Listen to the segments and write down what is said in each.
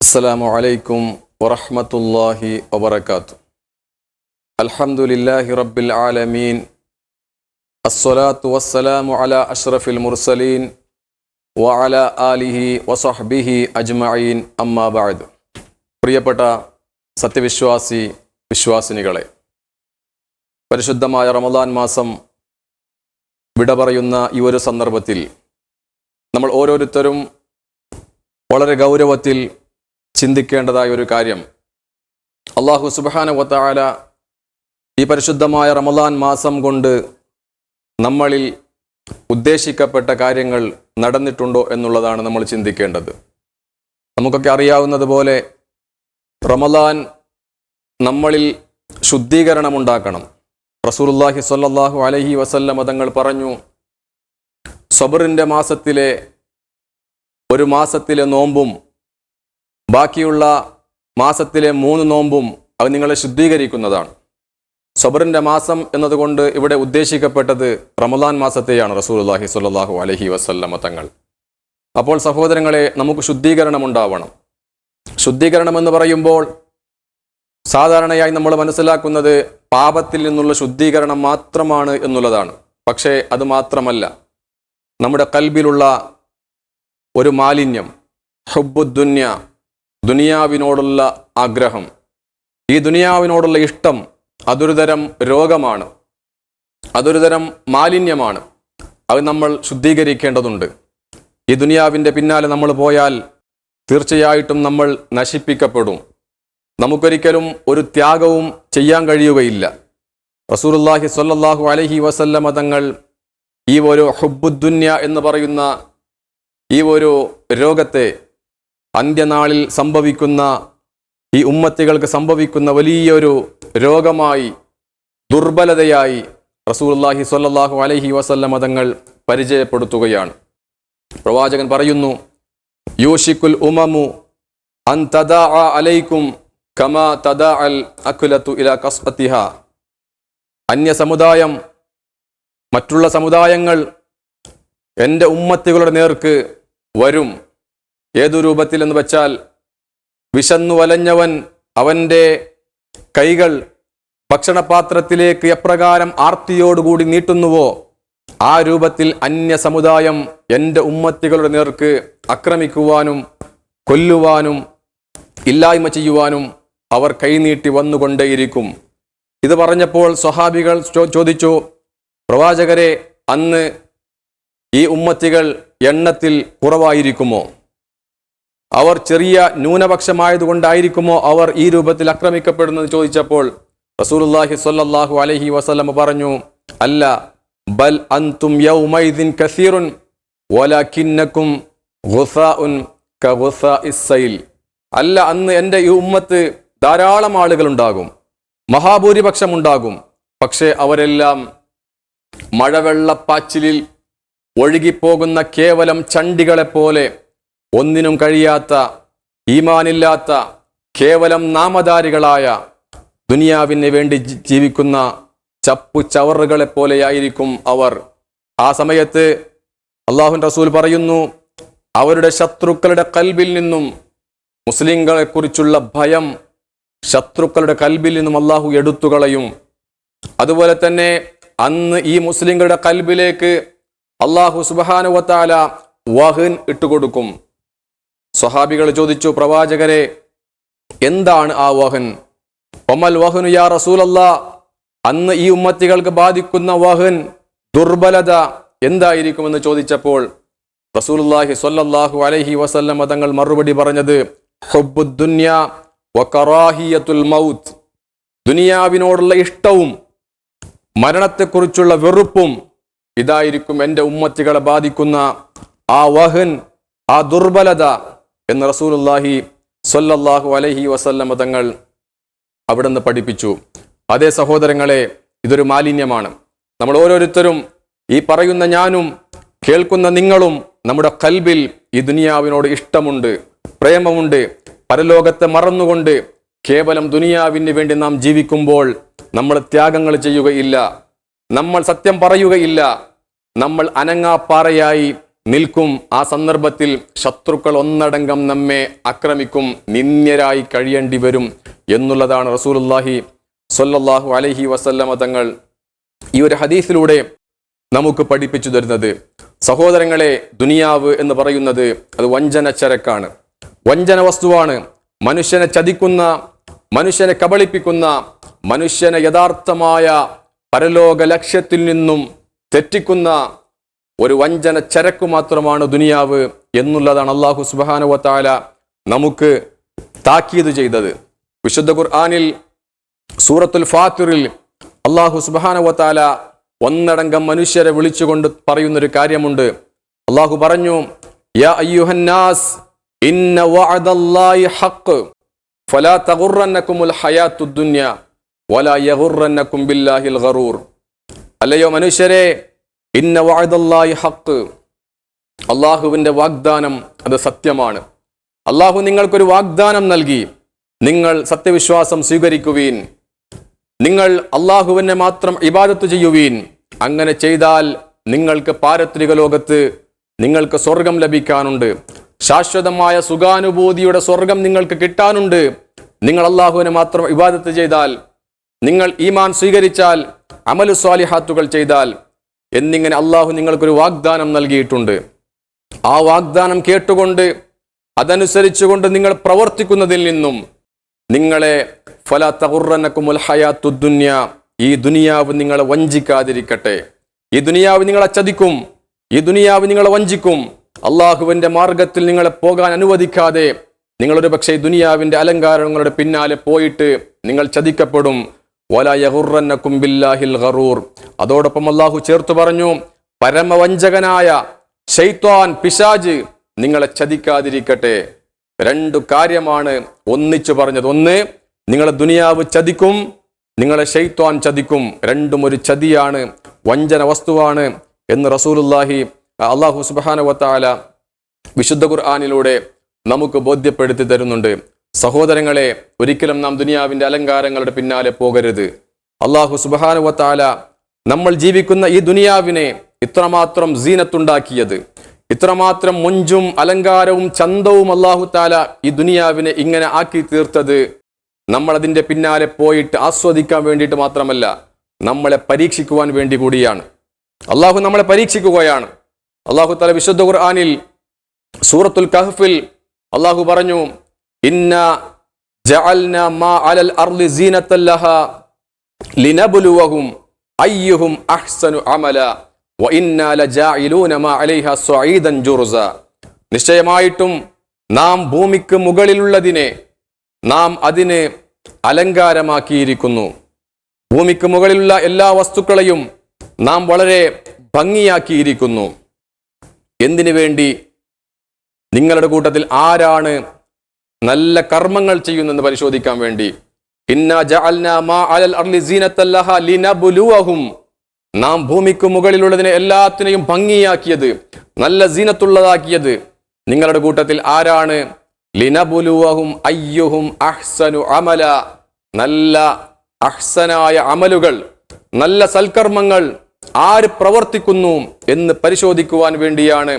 അസ്സലാമു അലൈക്കും വറഹ്മത്തുള്ളാഹി വബറകാതുഹു. അൽഹംദുലില്ലാഹി റബ്ബിൽ ആലമീൻ. അസ്സലാത്തു വസ്സലാമു അലാ അഷ്റഫിൽ മുർസലീൻ വഅലാ ആലിഹി വസഹ്ബിഹി അജ്മഈൻ. അമ്മാ ബഅദ്. പ്രിയപ്പെട്ട വിശ്വാസിനികളെ, പരിശുദ്ധമായ റമദാൻ മാസം വിട പറയുന്ന ഈ ഒരു സന്ദർഭത്തിൽ നമ്മൾ ഓരോരുത്തരും വളരെ ഗൗരവത്തിൽ ചിന്തിക്കേണ്ടതായ ഒരു കാര്യം, അല്ലാഹു സുബ്ഹാനഹു വ തആല ഈ പരിശുദ്ധമായ റമദാൻ മാസം കൊണ്ട് നമ്മളിൽ ഉദ്ദേശിക്കപ്പെട്ട കാര്യങ്ങൾ നടന്നിട്ടുണ്ടോ എന്നുള്ളതാണ് നമ്മൾ ചിന്തിക്കേണ്ടത്. നമുക്കൊക്കെ അറിയാവുന്നതുപോലെ റമദാൻ നമ്മളിൽ ശുദ്ധീകരണമുണ്ടാക്കണം. റസൂലുള്ളാഹി സ്വല്ലല്ലാഹു അലൈഹി വസല്ലം തങ്ങൾ പറഞ്ഞു, സബറിൻ്റെ മാസത്തിലെ ഒരു മാസത്തിലെ നോമ്പും ബാക്കിയുള്ള മാസത്തിലെ 3 നോമ്പും അത് നിങ്ങളെ ശുദ്ധീകരിക്കുന്നതാണ്. സബറിൻ്റെ മാസം എന്നതുകൊണ്ട് ഇവിടെ ഉദ്ദേശിക്കപ്പെട്ടത് റമദാൻ മാസത്തെയാണ് റസൂലുള്ളാഹി സ്വല്ലല്ലാഹു അലൈഹി വസല്ലം തങ്ങൾ. അപ്പോൾ സഹോദരങ്ങളെ, നമുക്ക് ശുദ്ധീകരണം ഉണ്ടാവണം. ശുദ്ധീകരണം എന്ന് പറയുമ്പോൾ സാധാരണയായി നമ്മൾ മനസ്സിലാക്കുന്നത് പാപത്തിൽ നിന്നുള്ള ശുദ്ധീകരണം മാത്രമാണ് എന്നുള്ളതാണ്. പക്ഷേ അത് മാത്രമല്ല, നമ്മുടെ ഖൽബിലുള്ള ഒരു മാലിന്യം, ഹുബ്ബുദ്ദുന്യ, ദുനിയാവിനോടുള്ള ആഗ്രഹം, ഈ ദുനിയാവിനോടുള്ള ഇഷ്ടം, അതൊരു തരം രോഗമാണ്, അതൊരു തരം മാലിന്യമാണ്. അത് നമ്മൾ ശുദ്ധീകരിക്കേണ്ടതുണ്ട്. ഈ ദുനിയാവിൻ്റെ പിന്നാലെ നമ്മൾ പോയാൽ തീർച്ചയായിട്ടും നമ്മൾ നശിപ്പിക്കപ്പെടും. നമുക്കൊരിക്കലും ഒരു ത്യാഗവും ചെയ്യാൻ കഴിയുകയില്ല. റസൂലുള്ളാഹി സ്വല്ലല്ലാഹു അലൈഹി വസല്ലം തങ്ങൾ ഈ ഒരു ഹുബ്ബുദ്ദുന്യ എന്ന് പറയുന്ന ഈ ഒരു രോഗത്തെ, അന്ത്യനാളിൽ സംഭവിക്കുന്ന, ഈ ഉമ്മത്തികൾക്ക് സംഭവിക്കുന്ന വലിയൊരു രോഗമായി, ദുർബലതയായി റസൂലുള്ളാഹി സ്വല്ലല്ലാഹു അലൈഹി വസല്ലം തങ്ങൾ പരിചയപ്പെടുത്തുകയാണ്. പ്രവാചകൻ പറയുന്നു, യൂഷിക്കുൽ ഉമമു അൻ തദാഅ അലൈക്കും കമാ തദാഅൽ അക്ലതു ഇലാ ഖസ്അതിഹാ. അന്യ സമുദായം, മറ്റുള്ള സമുദായങ്ങൾ എൻ്റെ ഉമ്മത്തികളുടെ നേർക്ക് വരും. ഏതു രൂപത്തിൽ എന്ന് വെച്ചാൽ, വിശന്നു വലഞ്ഞവൻ അവൻ്റെ കൈകൾ ഭക്ഷണപാത്രത്തിലേക്ക് എപ്രകാരം ആർത്തിയോടുകൂടി നീട്ടുന്നുവോ ആ രൂപത്തിൽ അന്യ സമുദായം എൻ്റെ ഉമ്മത്തികളുടെ നേർക്ക് ആക്രമിക്കുവാനും കൊല്ലുവാനും ഇല്ലായ്മ ചെയ്യുവാനും അവർ കൈനീട്ടി വന്നുകൊണ്ടേയിരിക്കും. ഇത് പറഞ്ഞപ്പോൾ സ്വഹാബികൾ ചോദിച്ചു, പ്രവാചകരെ, അന്ന് ഈ ഉമ്മത്തികൾ എണ്ണത്തിൽ കുറവായിരിക്കുമോ? അവർ ചെറിയ ന്യൂനപക്ഷമായതുകൊണ്ടായിരിക്കുമോ അവർ ഈ രൂപത്തിൽ ആക്രമിക്കപ്പെടുന്നത് ചോദിച്ചപ്പോൾ റസൂലുള്ളാഹി സ്വല്ലല്ലാഹു അലൈഹി വസല്ലം പറഞ്ഞു, അല്ല, ബൽ അൻതും യൗമൈദിൻ കസീറുൻ വലകിന്നകും ഗുസാഉൻ കഗുസാഇസ് സൈൽ. അല്ല, അന്ന് എൻ്റെ ഈ ഉമ്മത്ത് ധാരാളം ആളുകളുണ്ടാകും, മഹാഭൂരിപക്ഷം ഉണ്ടാകും. പക്ഷേ അവരെല്ലാം മഴവെള്ളപ്പാച്ചിലിൽ ഒഴുകിപ്പോകുന്ന കേവലം ചണ്ടികളെപ്പോലെ, ഒന്നിനും കഴിയാത്ത, ഈമാനില്ലാത്ത, കേവലം നാമധാരികളായ, ദുനിയാവിന് വേണ്ടി ജീവിക്കുന്ന ചപ്പു ചവറുകളെപ്പോലെയായിരിക്കും അവർ. ആ സമയത്ത് അല്ലാഹുവിൻ്റെ റസൂൽ പറയുന്നു, അവരുടെ ശത്രുക്കളുടെ കൽബിൽ നിന്നും മുസ്ലിങ്ങളെ കുറിച്ചുള്ള ഭയം ശത്രുക്കളുടെ കൽബിൽ നിന്നും അല്ലാഹു എടുത്തുകളയും. അതുപോലെ തന്നെ അന്ന് ഈ മുസ്ലിങ്ങളുടെ കൽബിലേക്ക് അല്ലാഹു സുബ്ഹാനഹു വ തആല വഹൻ ഇട്ടുകൊടുക്കും. സ്വഹാബികൾ ചോദിച്ചു, പ്രവാചകരെ, എന്താണ് ആ വഹൻ? ഒമൽ വഹനു യാ റസൂലല്ലാ, അന്ന് ഈ ഉമ്മത്തികൾക്ക് ബാധിക്കുന്ന വഹൻ, ദുർബലത എന്തായിരിക്കുമെന്ന് ചോദിച്ചപ്പോൾ റസൂലുള്ളാഹി സ്വല്ലല്ലാഹു അലൈഹി വസല്ലം തങ്ങൾ മറുപടി പറഞ്ഞത്, ഹുബ്ബുദ്ദുന്യ വ കറാഹിയത്തുൽ മൗത്ത്. ദുനിയാവിനോടുള്ള ഇഷ്ടവും മരണത്തെക്കുറിച്ചുള്ള വെറുപ്പും, ഇതായിരിക്കും എൻ്റെ ഉമ്മത്തികളെ ബാധിക്കുന്ന ആ വഹൻ, ആ ദുർബലത എന്ന് റസൂലുള്ളാഹി സ്വല്ലല്ലാഹു അലൈഹി വസല്ലം തങ്ങൾ അവിടുന്ന് പഠിപ്പിച്ചു. അതേ സഹോദരങ്ങളെ, ഇതൊരു മാലിന്യമാണ്. നമ്മൾ ഓരോരുത്തരും, ഈ പറയുന്ന ഞാനും കേൾക്കുന്ന നിങ്ങളും, നമ്മുടെ ഖൽബിൽ ഈ ദുനിയാവിനോട് ഇഷ്ടമുണ്ട്, പ്രേമമുണ്ട്. പരലോകത്തെ മറന്നുകൊണ്ട് കേവലം ദുനിയാവിന് വേണ്ടി നാം ജീവിക്കുമ്പോൾ നമ്മൾ ത്യാഗങ്ങൾ ചെയ്യുകയില്ല, നമ്മൾ സത്യം പറയുകയില്ല, നമ്മൾ അനങ്ങാപ്പാറയായി നിൽക്കും. ആ സന്ദർഭത്തിൽ ശത്രുക്കൾ ഒന്നടങ്കം നമ്മെ ആക്രമിക്കും, നിന്ദ്യരായി കഴിയേണ്ടി വരും എന്നുള്ളതാണ് റസൂലുള്ളാഹി സ്വല്ലല്ലാഹു അലൈഹി വസല്ലമ തങ്ങൾ ഈ ഒരു ഹദീസിലൂടെ നമുക്ക് പഠിപ്പിച്ചു തരുന്നത്. സഹോദരങ്ങളെ, ദുനിയാവ് എന്ന് പറയുന്നത് അത് വഞ്ചന ചരക്കാണ്, വഞ്ചന വസ്തുവാണ്. മനുഷ്യനെ ചതിക്കുന്ന, മനുഷ്യനെ കബളിപ്പിക്കുന്ന, മനുഷ്യനെ യഥാർത്ഥമായ പരലോക ലക്ഷ്യത്തിൽ നിന്നും തെറ്റിക്കുന്ന ഒരു വഞ്ചന ചരക്കു മാത്രമാണ് ദുനിയാവ് എന്നുള്ളതാണ് അല്ലാഹു സുബ്ഹാനഹു വ തആല നമുക്ക് താക്കീത് ചെയ്തത്. വിശുദ്ധ ഖുർആനിൽ സൂറത്തുൽ ഫാത്തിറിൽ അല്ലാഹു സുബ്ഹാനഹു വ തആല ഒന്നടങ്കം മനുഷ്യരെ വിളിച്ചുകൊണ്ട് പറയുന്നൊരു കാര്യമുണ്ട്. അല്ലാഹു പറഞ്ഞു, യാ അയ്യുഹന്നാസ് ഇന്ന വഅദല്ലാഹി ഹഖ് ഫലാ തഗുറന്നകുമുൽ ഹയാത്തുദ് ദുനിയ വലാ യഗുറന്നകും ബില്ലാഹിൽ ഗറൂർ. അല്ലയോ മനുഷ്യരെ, ഇന്ന വഅദല്ലാഹി ഹഖ്, അല്ലാഹുവിന്റെ വാഗ്ദാനം അത് സത്യമാണ്. അല്ലാഹു നിങ്ങൾക്കൊരു വാഗ്ദാനം നൽകി, നിങ്ങൾ സത്യവിശ്വാസം സ്വീകരിക്കുവീൻ, നിങ്ങൾ അല്ലാഹുവിനെ മാത്രം ഇബാദത്ത് ചെയ്യുവീൻ. അങ്ങനെ ചെയ്താൽ നിങ്ങൾക്ക് പാരത്രിക ലോകത്ത് നിങ്ങൾക്ക് സ്വർഗം ലഭിക്കാനുണ്ട്, ശാശ്വതമായ സുഖാനുഭൂതിയുടെ സ്വർഗം നിങ്ങൾക്ക് കിട്ടാനുണ്ട്. നിങ്ങൾ അല്ലാഹുവിനെ മാത്രം ഇബാദത്ത് ചെയ്താൽ, നിങ്ങൾ ഈമാൻ സ്വീകരിച്ചാൽ, അമലു സ്വാലിഹാത്തുകൾ ചെയ്താൽ എന്നിങ്ങനെ അല്ലാഹു നിങ്ങൾക്കൊരു വാഗ്ദാനം നൽകിയിട്ടുണ്ട്. ആ വാഗ്ദാനം കേട്ടുകൊണ്ട് അതനുസരിച്ചുകൊണ്ട് നിങ്ങൾ പ്രവർത്തിക്കുന്നതിൽ നിന്നും നിങ്ങളെ ഫലാ തഗുറന്നകുമുൽ ഹയാത്തുദ് ദുനിയ, ഈ ദുനിയാവ് നിങ്ങളെ വഞ്ചിക്കാതിരിക്കട്ടെ. ഈ ദുനിയാവ് നിങ്ങളെ ചതിക്കും, ഈ ദുനിയാവ് നിങ്ങളെ വഞ്ചിക്കും. അള്ളാഹുവിന്റെ മാർഗത്തിൽ നിങ്ങളെ പോകാൻ അനുവദിക്കാതെ നിങ്ങളൊരു പക്ഷേ ദുനിയാവിന്റെ അലങ്കാരങ്ങളുടെ പിന്നാലെ പോയിട്ട് നിങ്ങൾ ചതിക്കപ്പെടും. വലാ യഗുറന്നകും ബില്ലാഹിൽ ഗറൂർ. അതോടൊപ്പം അള്ളാഹു ചേർത്ത് പറഞ്ഞു, പരമവഞ്ചകനായ ശൈത്വാൻ, പിശാച് നിങ്ങളെ ചതിക്കാതിരിക്കട്ടെ. രണ്ടു കാര്യമാണ് ഒന്നിച്ചു പറഞ്ഞത്. ഒന്ന്, നിങ്ങളെ ദുനിയാവ് ചതിക്കും, നിങ്ങളെ ശൈത്വാൻ ചതിക്കും. രണ്ടും ഒരു ചതിയാണ്, വഞ്ചന വസ്തുവാണ് എന്ന് റസൂലുള്ളാഹി അല്ലാഹു സുബ്ഹാനഹു വ തആല വിശുദ്ധ ഖുർആനിലൂടെ നമുക്ക് ബോധ്യപ്പെടുത്തി തരുന്നുണ്ട്. സഹോദരങ്ങളെ, ഒരിക്കലും നാം ദുനിയാവിന്റെ അലങ്കാരങ്ങളുടെ പിന്നാലെ പോകരുത്. അല്ലാഹു സുബ്ഹാനഹു വ തആല നമ്മൾ ജീവിക്കുന്ന ഈ ദുനിയാവിനെ ഇത്രമാത്രം സീനത്തുണ്ടാക്കിയത്, ഇത്രമാത്രം മുഞ്ചും അലങ്കാരവും ചന്തവും അല്ലാഹു തആല ഈ ദുനിയാവിനെ ഇങ്ങനെ ആക്കി തീർത്തത് നമ്മൾ അതിന്റെ പിന്നാലെ പോയിട്ട് ആസ്വദിക്കാൻ വേണ്ടിയിട്ട് മാത്രമല്ല, നമ്മളെ പരീക്ഷിക്കുവാൻ വേണ്ടി കൂടിയാണ്. അല്ലാഹു നമ്മളെ പരീക്ഷിക്കുകയാണ്. അല്ലാഹു തആല വിശുദ്ധ ഖുർആനിൽ സൂറത്തുൽ കഹ്ഫിൽ അല്ലാഹു പറഞ്ഞു, ഇന്നാ ജഅൽനാ മാ അലൽ അർളി സീനത്തൻ ലഹാ ലിനബ്ലുവഹും അയ്യുഹും അഹ്സനു അമല വ ഇന്നാ ലജാഇലൂന മാ അലൈഹാ സ്വഈദൻ ജുർസ. നിശ്ചയമായിട്ടും നാം ഭൂമിക്ക് മുകളിലുള്ളതിനെ നാം അതിന് അലങ്കാരമാക്കിയിരിക്കുന്നു. ഭൂമിക്ക് മുകളിലുള്ള എല്ലാ വസ്തുക്കളെയും നാം വളരെ ഭംഗിയാക്കിയിരിക്കുന്നു. എന്തിനു വേണ്ടി? നിങ്ങളുടെ കൂട്ടത്തിൽ ആരാണ് നല്ല കർമ്മങ്ങൾ ചെയ്യുന്നെന്ന് പരിശോധിക്കാൻ വേണ്ടി. ഇന്നാ ജഅൽനാ മാ അലൽ അർളി സീനത്തൻ ലഹാ ലിനബ്ലുവഹും, നാം ഭൂമിക്ക് മുകളിലുള്ളതിനെ എല്ലാത്തിനെയും ഭംഗിയാക്കിയത്, നല്ല സീനത്തുള്ളതാക്കിയത് നിങ്ങളുടെ കൂട്ടത്തിൽ ആരാണ്? ലിനബ്ലുവഹും അയ്യുഹും അഹ്സനു അമല, നല്ല അഹ്സനായ അമലുകൾ, നല്ല സൽക്കർമ്മങ്ങൾ ആര് പ്രവർത്തിക്കുന്നു എന്ന് പരിശോധിക്കുവാൻ വേണ്ടിയാണ്,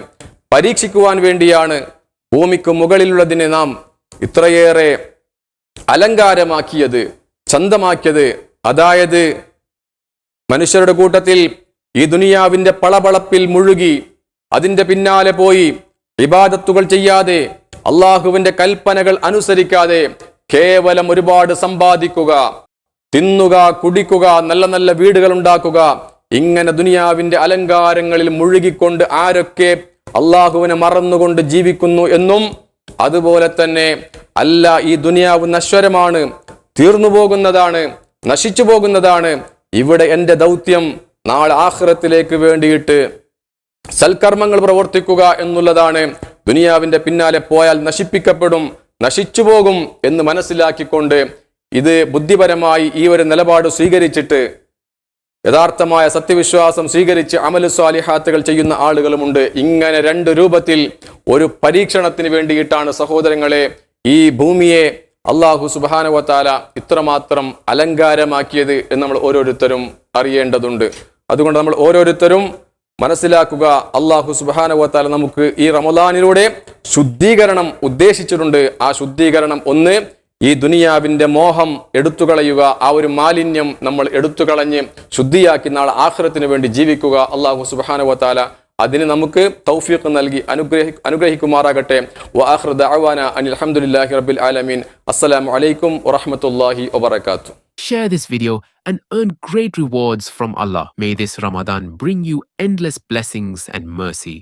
പരീക്ഷിക്കുവാൻ വേണ്ടിയാണ് ഭൂമിക്ക് മുകളിലുള്ളതിനെ നാം ഇത്രയേറെ അലങ്കാരമാക്കിയത്, ചന്തമാക്കിയത്. അതായത് മനുഷ്യരുടെ കൂട്ടത്തിൽ ഈ ദുനിയാവിന്റെ പളപളപ്പിൽ മുഴുകി അതിന്റെ പിന്നാലെ പോയി ഇബാദത്തുകൾ ചെയ്യാതെ, അള്ളാഹുവിന്റെ കൽപ്പനകൾ അനുസരിക്കാതെ കേവലം ഒരുപാട് സമ്പാദിക്കുക, തിന്നുക, കുടിക്കുക, നല്ല നല്ല വീടുകൾ ഉണ്ടാക്കുക, ഇങ്ങനെ ദുനിയാവിന്റെ അലങ്കാരങ്ങളിൽ മുഴുകിക്കൊണ്ട് ആരൊക്കെ അള്ളാഹുവിനെ മറന്നുകൊണ്ട് ജീവിക്കുന്നു എന്നും, അതുപോലെ തന്നെ അല്ല, ഈ ദുനിയാവ് നശ്വരമാണ്, തീർന്നു പോകുന്നതാണ്, നശിച്ചു പോകുന്നതാണ്, ഇവിടെ എൻ്റെ ദൗത്യം നാളെ ആഖിറത്തിലേക്ക് വേണ്ടിയിട്ട് സൽക്കർമ്മങ്ങൾ പ്രവർത്തിക്കുക എന്നുള്ളതാണ്, ദുനിയാവിന്റെ പിന്നാലെ പോയാൽ നശിപ്പിക്കപ്പെടും, നശിച്ചു പോകും എന്ന് മനസ്സിലാക്കിക്കൊണ്ട് ഇത് ബുദ്ധിപരമായി ഈ ഒരു നിലപാട് സ്വീകരിച്ചിട്ട് യഥാർത്ഥമായ സത്യവിശ്വാസം സ്വീകരിച്ച് അമലു സ്വാലിഹാത്തുകൾ ചെയ്യുന്ന ആളുകളുമുണ്ട്. ഇങ്ങനെ രണ്ട് രൂപത്തിൽ ഒരു പരീക്ഷണത്തിന് വേണ്ടിയിട്ടാണ് സഹോദരങ്ങളെ ഈ ഭൂമിയെ അല്ലാഹു സുബ്ഹാനഹു വ തആല ഇത്രമാത്രം അലങ്കാരമാക്കിയത് എന്ന് നമ്മൾ ഓരോരുത്തരും അറിയേണ്ടതുണ്ട്. അതുകൊണ്ട് നമ്മൾ ഓരോരുത്തരും മനസ്സിലാക്കുക, അല്ലാഹു സുബ്ഹാനഹു വ തആല നമുക്ക് ഈ റമദാനിലൂടെ ശുദ്ധീകരണം ഉദ്ദേശിച്ചിട്ടുണ്ട്. ആ ശുദ്ധീകരണം ഒന്ന്, ഈ ദുനിയാവിന്റെ മോഹം എടുത്തുകളയുക, ആ ഒരു മാലിന്യം നമ്മൾ എടുത്തുകളഞ്ഞ് ശുദ്ധിയാക്കി നാളെ ആഖിറത്തിന് വേണ്ടി ജീവിക്കുക. അല്ലാഹു സുബ്ഹാനഹു വ തആല അതിന് നമുക്ക് തൗഫീഖ് നൽകി അനുഗ്രഹിക്കുമാറാകട്ടെ. വആഖിറു ദഅവാന അനിൽ ഹംദുലില്ലാഹി റബ്ബിൽ ആലമീൻ. അസ്സലാമു അലൈക്കും വറഹ്മത്തുള്ളാഹി വബറകാതുഹു. Share this video and earn great rewards from Allah. May this Ramadan bring you endless blessings and mercy.